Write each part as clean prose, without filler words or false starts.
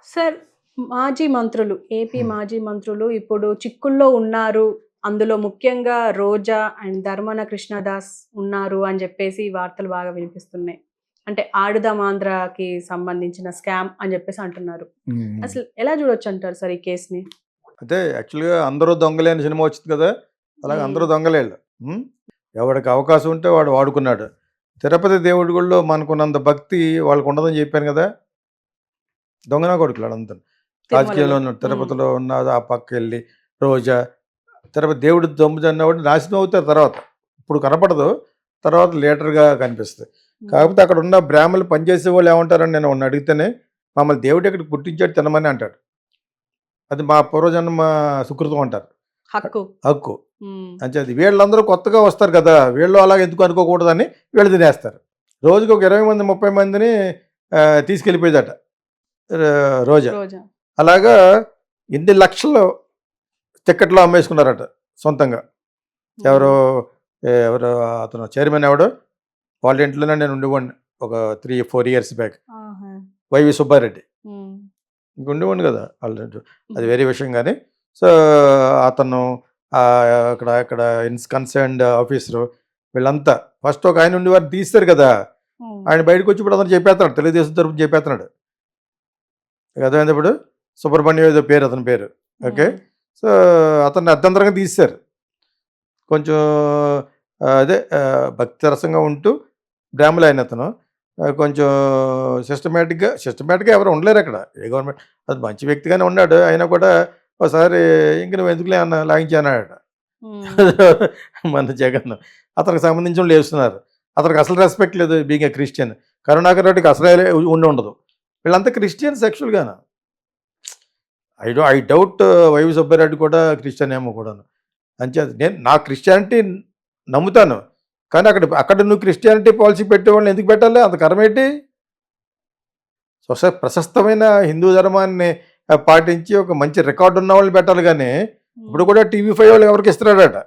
Sir, మాజీ మంత్రులు, AP హ్మ్. మాజీ మంత్రులు ఇప్పుడు చిక్కుల్లో ఉన్నారు. అందులో ముఖ్యంగా రోజా అండ్ ధర్మాన కృష్ణదాస్ ఉన్నారు అని జెప్పేసి వార్తలు బాగా వినిపిస్తున్నాయి. అంటే ఆడుదాం ఆంధ్రాకి సంబంధించిన స్కామ్ అని జెప్పేసి అంటున్నారు. హ్మ్. అసలు ఎలా జూడొచ్చంటారు సార్ ఈ కేస్‌ని? అంటే యాక్చువల్‌గా 'అందరూ దొంగలే' అని సినిమా వచ్చింది కదా! అలాగే హ్మ్. అందరూ దొంగలేళ్ళు. హ్మ్. ఎవడికి అవకాశం ఉంటే వాడు వాడుకున్నాడు. తిరుపతి దేవుడి గుడిలో మనకున్నంత భక్తి వాళ్ళకుండదని చెప్పాను గదా! దొంగ నా కొడుకులు ఆళ్ళంతాను. రాజకీయాల్లో తిరుమలలో. ఉన్న హ్మ్. తిరుపతిలో ఉన్న ఆ పక్కెళ్ళి రోజా, తిరుపతి దేవుడు దొంగ నాశనం అవుతారు తర్వాత. ఇప్పుడు కనపడదు. తర్వాత లీడర్‌గా కనిపిస్తది. హ్మ్. కాకపోతే అక్కడున్న బ్రాహ్మణులు పనిచేసేవాళ్ళు ఏమంటారని నేను వాడిని అడిగితేనే, మమ్మల్ని దేవుడు ఇక్కడికి పుట్టించాడు తినమని అంటాడు. అది మా పూర్వజన్మ సుకృతం అంటారు. హక్కు. హక్కు. హ్మ్. అంచేది వీళ్ళందరూ కొత్తగా వస్తారు కదా! వీళ్ళు అలాగ ఎందుకు అనుకోకూడదని వీళ్ళు తినేస్తారు. రోజుకి ఒక 20 మంది, 30 మందిని తీసుకెళ్ళిపోయేదట రోజా. రోజా. అలాగా ఎన్ని లక్షలు టికెట్లు అమ్మేసుకున్నారట సొంతంగా. ఎవరు హ్మ్. ఎవరు అతను చైర్మన్ ఎవడు? వాళ్ళ ఇంట్లోనే నేను ఉండేవాడిని. ఒక 3, 4 ఇయర్స్ బ్యాక్. ఆహా! వైవి సుబ్బారెడ్డి. హ్మ్. ఉండేవాడిని కదా! వాళ్ళ ఇంట్లో. అది హ్మ్. వేరే విషయం గాని. సో, అతను అక్కడ అక్కడ కన్సర్న్డ్ ఆఫీసరు వీళ్ళంతా ఫస్ట్ ఒక ఆయన ఉండేవారిని తీసేశారు కదా! హ్మ్. ఆయన బయటకొచ్చి ఇప్పుడు అతను చెప్పేత్తన్నాడు. తెలుగుదేశం తరపున చెప్పేత్తన్నాడు. అర్థమైందా ఇప్పుడు? సుబ్రహ్మణ్యం ఏదో పేరు అతని పేరు. ఓకే. హ్మ్. సో, అతన్ని అర్ధంతరంగా తీసేశారు. కొంచెం అదే భక్తి రసంగా ఉంటూ బ్రాహ్మలైన అతను. కొంచెం సిస్టమాటిక్‌గా ఎవరు ఉండలేరక్కడ. ఏ గవర్నమెంట్ అది మంచి వ్యక్తిగానే ఉన్నాడు. అయినా కూడా ఓసారి ఇంక నువ్వెందుకులే అన్న లాగించెయి అన్నాడట. హ్మ్. మన జగన్. అతనికి సంబంధించినోళ్ళు లేస్తున్నారు. అతనికి అసలు రెస్పెక్ట్ లేదు బీయింగ్ ఎ క్రిస్టియన్. కరుణాకర్ రెడ్డికి అసలే ఉండుండదు. వీళ్ళంతా క్రిస్టియన్స్ యాక్చువల్‌గాను. ఐ డౌట్ వైవి సుబ్బారెడ్డి కూడా క్రిస్టియన్ ఏమో కూడాను. అంచేత నేను నా క్రిస్టియానిటీ నమ్ముతాను. కానీ అక్కడ అక్కడ నువ్వు క్రిస్టియానిటీ పాలసీ పెట్టేవాళ్ళని ఎందుకు పెట్టాలి? అంత కర్మేంటి? ప్రశస్తమైన హిందూ ధర్మాన్ని పాటించి ఒక మంచి రికార్డ్ ఉన్న వాళ్ళని పెట్టాలి గానీ, ఇప్పుడు హ్మ్. కూడా టీవీ5 వాళ్ళు ఎవరికి ఇస్తున్నాడట.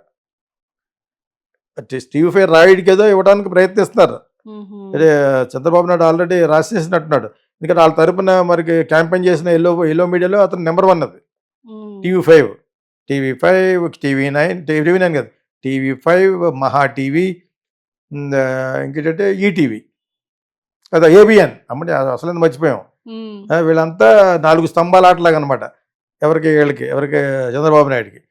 టీవీ5 రాయుడికేదో ఇవ్వడానికి ప్రయత్నిస్తున్నారు. హుహు. అదే చంద్రబాబు నాయుడు ఆల్రెడీ రాసేసినట్టున్నాడు. ఎందుకంటే ఆళ్ళ తరపున మరికి క్యాంపెయిన్ చేసిన ఎల్లో మీడియాలో అతను నంబర్ 1 అది. హ్మ్. టీవీ5, టీవీ5, టీవీ9, టీవీ9 కాదు. టీవీ5, మహా టీవీ, ఇంకేంటంటే ఈటీవీ కదా! ఏబిఎన్ అమ్మడి అసలేంది మర్చిపోయాం. హ్మ్. వీళ్ళంతా 4 స్తంభాల ఆటలాగనమాట. ఎవరికి చంద్రబాబు నాయుడుకి.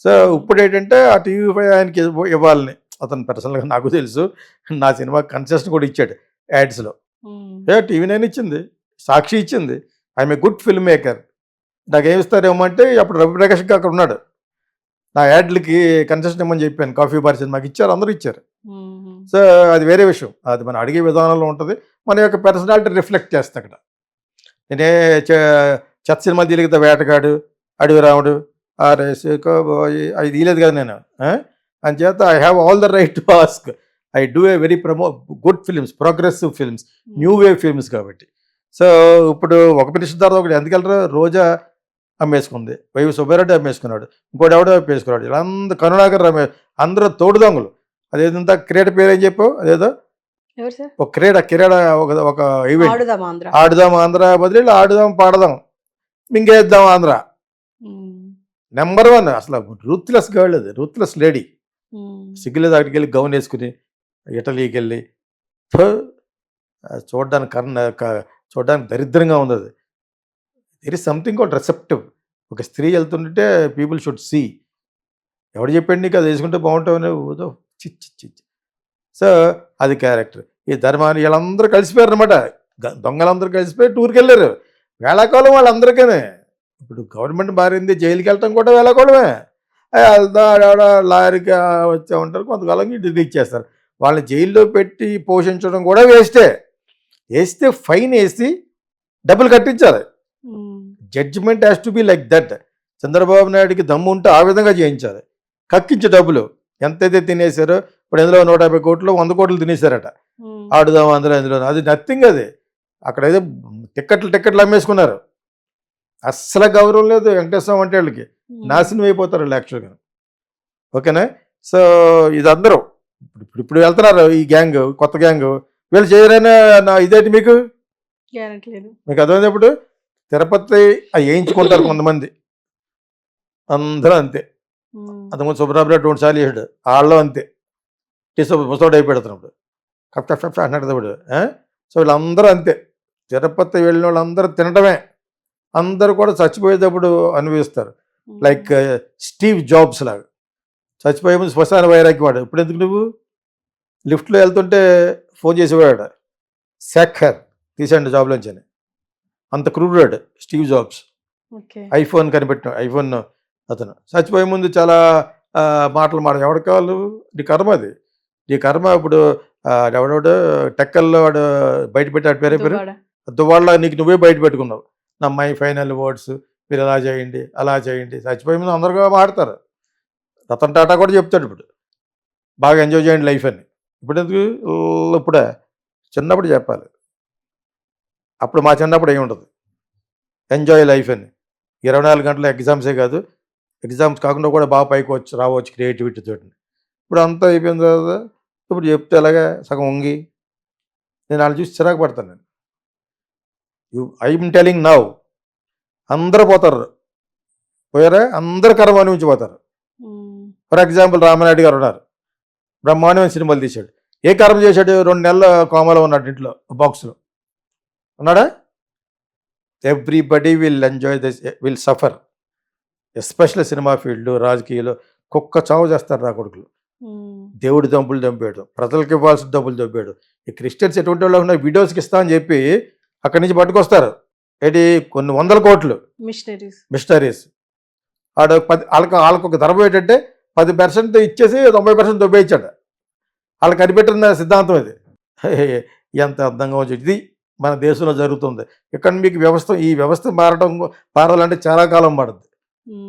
సో, హ్మ్. ఇప్పుడేంటంటే ఆ టీవీ5 ఆయనకి ఇవ్వాలని. అతను పర్సనల్‌గా నాకు తెలుసు. నా సినిమాకి కన్సెషన్ కూడా ఇచ్చాడు యాడ్స్‌లో. హ్మ్. టీవీ9 ఇచ్చింది. సాక్షి ఇచ్చింది. I'm a good film maker. నాకేమిస్తారేమో అంటే అప్పుడు రవిప్రకాష్ ఇంకా అక్కడ ఉన్నాడు. నా యాడ్‌లకి కన్సెషన్ ఇమ్మని చెప్పాను. 'కాఫీ బార్' సినిమాకి ఇచ్చారు. అందరూ ఇచ్చారు. హుహు. సో, అది వేరే విషయం. అది మనం అడిగే విధానంలో ఉంటది. మన యొక్క పర్సనాలిటీ రిఫ్లెక్ట్ చేస్తది అక్కడ. నేనే చ చెత్త సినిమాలు తీయలేదు కదా! 'వేటగాడు', 'అడవి రాముడు', 'ఆర్ఎస్', అయి తీయలేదు కదా నేను. ఆ! అంచేత I have all the right to ask. I do a very good films, progressive films, new హ్మ్. వేవ్ ఫిల్మ్స్ కాబట్టి. సో, ఇప్పుడు ఒక మినిషన్ తర్వాత ఒకటి ఎందుకెళ్ళరు? రోజా అమ్మేసుకుంది. వైవి సుబ్బారెడ్డి అమ్మేసుకున్నాడు. ఇంకోడెవడో అమ్మేసుకున్నాడు. వీళ్ళందరూ కరుణాకర్ అందరూ తోడు దొంగలు. అదేదంతా క్రీడ పేరేం చెప్పావు? అదేదో ఎవరు సార్? ఒక క్రీడ ఒక ఒక ఈవెంట్. ఆడుదాం ఆంధ్ర. ఆడుదాం ఆంధ్ర బదులు ఆడుదాం పాడదాం. మింగేద్దాం ఆంధ్ర. హ్మ్. నంబర్ 1 అసల రూత్‌లెస్ గర్ల్ అది. Ruthless lady. హ్మ్. సిగ్గులేదు అక్కడికెళ్ళి గౌనేసుకొని ఇటలీకెళ్ళి ఫు చూడ్డానికి చూడ్డానికి దరిద్రంగా ఉందది. There is something called receptive. ఒక స్త్రీ ఎళ్తుంటే పీపుల్ షుడ్ సీ. ఎవడు చెప్పాడు నీకు అది యేసుకుంటే బావుంటావని? ఏదో ఛీ! ఛీ! ఛీ! సో, అది క్యారెక్టర్. ఈ ధర్మాన్ని ఈళ్ళందరూ కలిసిపోయారనమాట. దొంగలందరూ కలిసిపోయి టూర్‌కెళ్లారు. వేళాకోళం వాళ్ళందరికీని. ఇప్పుడు గవర్నమెంట్ మారింది. జైలుకెళ్ళటం కూడా వేళాకోళమే. ఎళ్తా ఆడెవడో లాయర్‌కి వచ్చే ఉంటారు. కొంతకాలంకి ఇచ్చేస్తారు. వాళ్ళని జైల్లో పెట్టి పోషించడం కూడా వేస్టే. ఏస్తే ఫైనేసి డబ్బులు కట్టించాలి. Hmm. Judgement has to be like that. Chandrababu నాయుడుకి దమ్ముంటే ఆ విధంగా చేయించాలి. కక్కించి డబ్బులు. ఎంతైతే తినేసారో ఇప్పుడు ఇందులో 150,00,00,000 100,00,00,000 తినేసారట. హ్మ్. ఆడుదాం అందులోను. అది నథింగ్ అది. అక్కడేదో టికెట్లు అమ్మేసుకున్నారు. అస్సలు గౌరవం లేదు వెంకటేశ్వర స్వామి అంటే ఆళ్ళకి. హ్మ్. నాశనం అయిపోతారు ఆళ్ళు యాక్చువల్‌గా. ఓకేనా? సో, ఇదందరూ ఇప్పుడు వెళ్తున్నారు ఈ కొత్త గ్యాంగు. వీళ్ళు చేయరనే ఇదేంటి మీకు? గ్యారంటీ లేదు. మీకు అర్థమైందా ఇప్పుడు? తిరుపతి అవి వేయించుకుంటారు కొంతమంది, అందరూ అంతే. అంతకుముందు సుబ్రహ్మణ్యం 2 సార్లు చేసాడు, వాళ్ళు అంతే. ముసోడు అయిపోడుతున్నప్పుడు కప్ కప్ కప్ అంటున్నాడు. సో వీళ్ళందరూ అంతే. తిరుపతి వెళ్ళిన వాళ్ళందరూ తినడమే, అందరూ కూడా చచ్చిపోయేటప్పుడు అనుభవిస్తారు. లైక్ స్టీవ్ జాబ్స్ లాగా చచ్చిపోయే ముందు శ్మశాన వైరాగ్యం వాడు. ఇప్పుడు ఎందుకు నువ్వు లిఫ్ట్లో వెళ్తుంటే ఫోన్ చేసేవాడు, శేఖర్ తీసేయండి జాబ్లోంచి అని. అంత క్రూరుడు స్టీవ్ జాబ్స్. ఐఫోన్ కనిపెట్టిన ఐఫోన్ అతను చచ్చిపోయే ముందు చాలా మాటలు ఎవరికి కావాలి, నీ కర్మ అది, నీ కర్మ. ఇప్పుడు ఎవడెవడు టెక్కల్లో వాడు బయట పెట్టాడు, పేరు దువ్వాళ్ళ నీకు నువ్వే బయట పెట్టుకున్నావు. నా మై ఫైనల్ వర్డ్స్, మీరు ఎలా చేయండి అలా చేయండి. చచ్చిపోయే ముందు అందరుగా మాడతారు. రతన్ టాటా కూడా చెప్తాడు ఇప్పుడు, బాగా ఎంజాయ్ చేయండి లైఫ్ అని. ఇప్పుడు ఎందుకు, ఇప్పుడే చిన్నప్పుడు చెప్పాలి. అప్పుడు మా చిన్నప్పుడు ఏమి ఉండదు, ఎంజాయ్ లైఫ్ అని. 24 గంటల ఎగ్జామ్సే కాదు, ఎగ్జామ్స్ కాకుండా కూడా బాగా పైకి రావచ్చు క్రియేటివిటీ తోటి. ఇప్పుడు అంతా అయిపోయిన తర్వాత ఇప్పుడు చెప్తే ఎలాగా సగం వంగి నేను వాళ్ళు చూసి చిరాకు పడతాను. నేను ఐఎమ్ టెలింగ్ నౌ, అందరూ పోతారు, పోయారా అందరు కర్మ అనుభవించిపోతారు. ఫర్ ఎగ్జాంపుల్ రామనాయుడు గారు ఉన్నారు, బ్రహ్మాండమైన సినిమాలు తీశాడు. ఏ కర్మ చేశాడు, 2 నెలల కోమలో ఉన్నాడు ఇంట్లో బాక్స్లో ఉన్నాడా. Everybody will enjoy this, will suffer. Especially cinema field, రాజకీయాలు కుక్క చావు చేస్తారు నా కొడుకులు. దేవుడి డబ్బులు చంపాడు, ప్రజలకు ఇవ్వాల్సిన డబ్బులు చంపాడు. ఈ క్రిస్టియన్స్ ఎటువంటి వాళ్ళు ఉన్న వీడియోస్కి ఇస్తా అని చెప్పి అక్కడి నుంచి పట్టుకొస్తారు, ఏంటి కొన్ని 100 కోట్లు మిషనరీస్. వాళ్ళకు ఒక ధర్మం ఏంటంటే 10% ఇచ్చేసి 90% దొబ్బేయించాడు. వాళ్ళకి కనిపెట్టిన సిద్ధాంతం ఇది. ఎంత అర్థంగా వచ్చి ఇది మన దేశంలో జరుగుతుంది. ఇక్కడ మీకు వ్యవస్థ, ఈ వ్యవస్థ మారాలంటే చాలా కాలం పడుతుంది.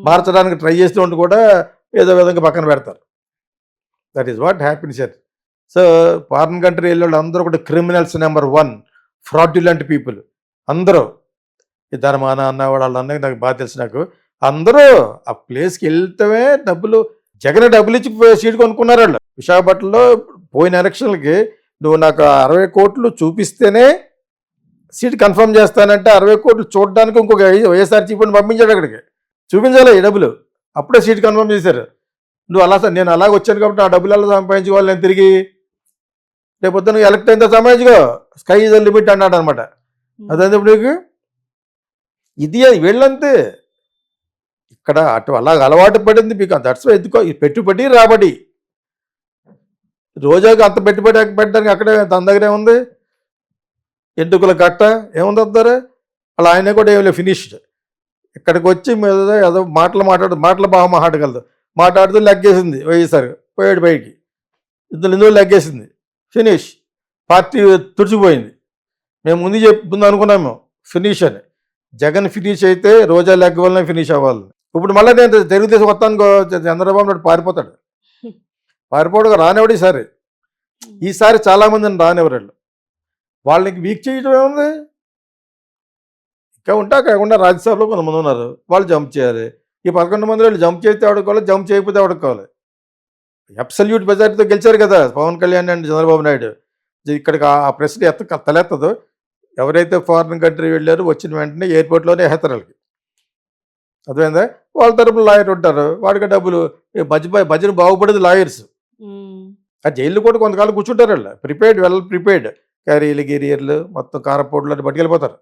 మార్చడానికి ట్రై చేస్తూ ఉంటే కూడా ఏదో విధంగా పక్కన పెడతారు. That is what happens here. So foreign country వెళ్ళే వాళ్ళు అందరూ కూడా క్రిమినల్స్ నెంబర్ 1, ఫ్రాడ్యులెంట్ పీపుల్ అందరూ. ఈ ధర్మాన అన్నవాడు వాళ్ళందరికీ నాకు బాగా తెలుసు. నాకు అందరూ ఆ ప్లేస్కి వెళ్తే డబ్బులు, జగన్ డబ్బులు ఇచ్చి సీట్ కొనుక్కున్నారు వాళ్ళు. విశాఖపట్నంలో పోయిన ఎలక్షన్లకి నువ్వు నాకు 60 కోట్లు చూపిస్తేనే సీట్ కన్ఫర్మ్ చేస్తానంటే 60 కోట్లు చూడడానికి ఇంకొక వైఎస్ఆర్సీపీని పంపించాడు అక్కడికి. చూపించాలి ఈ డబ్బులు, అప్పుడే సీట్ కన్ఫర్మ్ చేశారు. నువ్వు అలా, నేను అలాగ వచ్చాను కాబట్టి ఆ డబ్బులు ఎలా సంపాదించుకోవాలి నేను తిరిగి, రేపు పొద్దున ఎలక్ట్ అయిన సంపాదించుకో, స్కై ఈజ్ ద లిమిట్ అన్నాడు అనమాట. అదే నీకు ఇది వీళ్ళంతే. ఇక్కడ అటు అలాగ అలవాటు పడింది మీకు. దట్స్ ఎందుకో ఈ పెట్టుబడి రాబడి. రోజాకి అంత పెట్టుబడి పెట్టడానికి అక్కడే తన దగ్గరే ఉంది. ఎంటుకల కట్ట ఏముంది వద్దారా, అలా ఆయన కూడా ఏమి ఫినిష్డ్. ఇక్కడికి వచ్చి మీద ఏదో మాటలు బాగా మాట్లాడగలదు. మాట్లాడుతూ లెగ్గేసింది వైఎస్ఆర్, పోయాడు బయటికి. ఇందులో లెగ్గేసింది, ఫినిష్. పార్టీ తుడిచిపోయింది. మేము ముందు అనుకున్నాము ఫినిష్ అని. జగన్ ఫినిష్ అయితే రోజా లెగ్ వల్లనే ఫినిష్ అవ్వాలి. ఇప్పుడు మళ్ళీ నేను తెలుగుదేశం వస్తాను, చంద్రబాబు నాయుడు పారిపోతాడు. పారిపోవడం రానివాడు ఈసారి చాలామందిని రానివ్వరు. వాళ్ళకి వీక్ చేయడం ఏముంది, ఇంకా ఉంటా కాకుండా రాజ్యసభలో కొంతమంది ఉన్నారు, వాళ్ళు జంప్ చేయాలి. ఈ 11 మంది వాళ్ళు జంప్ చేస్తే ఆడుకోవాలి, జంప్ చేయకపోతే ఆడుకోవాలి. అబ్సల్యూట్ మెజారిటీతో గెలిచారు కదా పవన్ కళ్యాణ్ అండ్ చంద్రబాబు నాయుడు. ఇక్కడికి ఆ ప్రశ్న తలెత్తదు. ఎవరైతే ఫారిన్ కంట్రీ వెళ్ళారో వచ్చిన వెంటనే ఎయిర్పోర్ట్లోనే వేస్తారు వాళ్ళకి. అర్థమైందా, వాళ్ళ తరపున లాయర్ ఉంటారు, వాడికి డబ్బులు. భజన బాగుపడేది లాయర్స్. ఆ జైల్లో కూడా కొంతకాలం కూర్చుంటారు వాళ్ళు, వెల్ ప్రిపేర్డ్. క్యారీలు గిరియర్లు మొత్తం కారపోట్లు అని పట్టుకెళ్ళిపోతారు.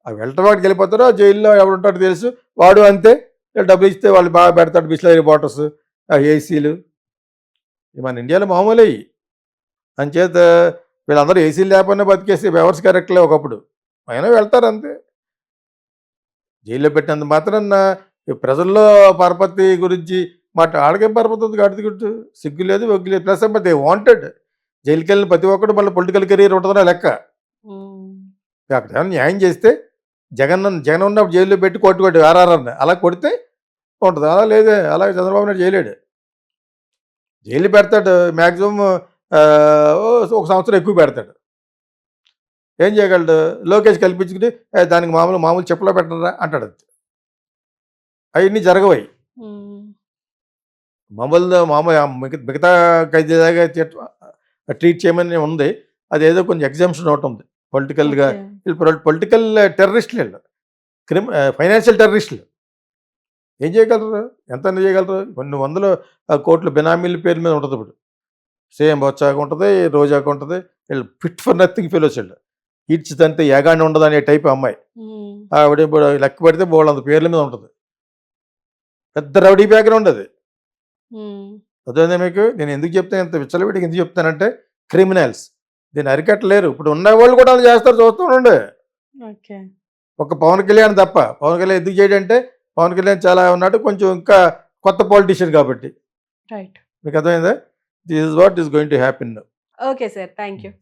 ఆ వెళ్ళటం వాడికి వెళ్ళిపోతారు. ఆ జైల్లో ఎవడుంటాడో తెలుసు, వాడు అంతే. డబ్బులు ఇస్తే వాళ్ళు బాగా పెడతాడు, బిస్లరీ బాటిల్స్, ఏసీలు. మన ఇండియాలో మామూలే. అంచేత వీళ్ళందరూ ఏసీలు లేకపోయినా బతికేసి వ్యవస్థ కరెక్ట్లే ఒకప్పుడు, అయినా వెళ్తారు అంతే. జైల్లో పెట్టినంత మాత్రం ప్రజల్లో పరపతి గురించి ఆడకేం పరపతి ఉంది, గడుతుకుంటూ సిగ్గు లేదు ఒగ్గు లేదు. Plus they wanted. జైలుకి వెళ్ళిన ప్రతి ఒక్కడు మళ్ళీ పొలిటికల్ కెరీర్ ఉంటుందో లెక్క. అక్కడ ఏమైనా న్యాయం చేస్తే జగన్ ఉన్నప్పుడు జైల్లో పెట్టి కొట్టు ఆర్ఆర్ఆర్ని అలా కొడితే ఉంటుంది. అలా లేదే, అలాగే చంద్రబాబు నాయుడు చేయలేడు. జైలు పెడతాడు మ్యాక్సిమం 1 సంవత్సరం ఎక్కువ పెడతాడు. ఏం చేయగలడు, లోకేష్ కల్పించుకుని దానికి మామూలు చెప్పులో పెట్టరా అంటాడు. అవన్నీ జరగవై. మిగతా ఖైదీలాగా ట్రీట్ చేయమని ఉంది. అదేదో కొంచెం ఎగ్జామ్షన్ ఒకటి ఉంది పొలిటికల్గా ఓకే. వీళ్ళు పొలిటికల్ టెర్రరిస్టులు, వీళ్ళు ఫైనాన్షియల్ టెర్రరిస్టులు. ఏం చేయగలరు? ఎంత చేయగలరు? కొన్ని వందల కోట్ల బినామీల పేరు మీద ఉంటుంది. ఇప్పుడు సేమ్ బొచ్చాకు ఉంటుంది, రోజాకు ఉంటుంది. వీళ్ళు ఫిట్ ఫర్ నథింగ్ ఫెలోస్. వీళ్ళు ఈడ్చిదంతే ఏగాని ఉండదు అనే టైప్ అమ్మాయి. ఉమ్, ఆవిడ ఇప్పుడు లెక్క పెడితే బోళ్ళంత పేర్ల మీద ఉంటుంది. పెద్ద రౌడీ బ్యాక్గ్రౌండ్ అది. ఉమ్, అదే మీకు నేను ఎందుకు చెప్తాను, ఇంత విచ్చలవిడికి ఎందుకు చెప్తానంటే క్రిమినల్స్ దీన్ని అరికట్టలేరు. ఇప్పుడు ఉన్న వాళ్ళు కూడా అలా చేస్తారు, చూస్తూ ఉండండి. ఓకే. ఒక పవన్ కళ్యాణ్ తప్ప. పవన్ కళ్యాణ్ ఎందుకు చేయడంటే పవన్ కళ్యాణ్ చాలా ఉన్నాడు, కొంచెం ఇంకా కొత్త పాలిటీషియన్ కాబట్టి. రైట్. మీకు అర్థమైందా? This is what is going to happen. Okay sir, thank you.